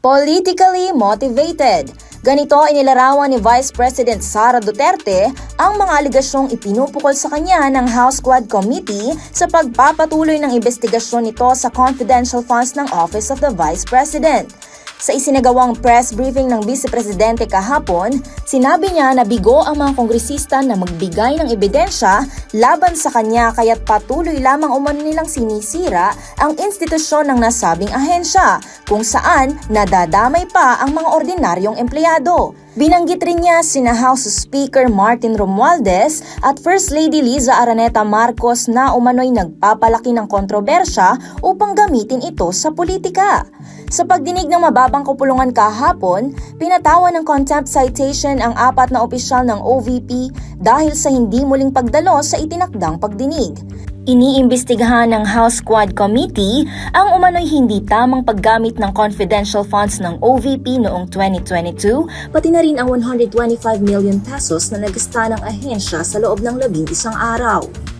Politically motivated. Ganito inilarawan ni Vice President Sara Duterte ang mga aligasyong ipinupukol sa kanya ng House Quad Committee sa pagpapatuloy ng investigasyon nito sa confidential funds ng Office of the Vice President. Sa isinagawang press briefing ng Vice Presidente kahapon, sinabi niya na bigo ang mga kongresista na magbigay ng ebidensya laban sa kanya kaya't patuloy lamang umano nilang sinisira ang institusyon ng nasabing ahensya kung saan nadadamay pa ang mga ordinaryong empleyado. Binanggit rin niya sina House Speaker Martin Romualdez at First Lady Liza Araneta Marcos na umano'y nagpapalaki ng kontrobersya upang gamitin ito sa politika. Sa pagdinig ng mababang kapulungan kahapon, pinatawan ng contempt citation ang 4 na opisyal ng OVP dahil sa hindi muling pagdalo sa itinakdang pagdinig. Iniimbestigahan ng House Quad Committee ang umano'y hindi tamang paggamit ng confidential funds ng OVP noong 2022, pati na rin ang 125 million pesos na nagasta ng ahensya sa loob ng 11 araw.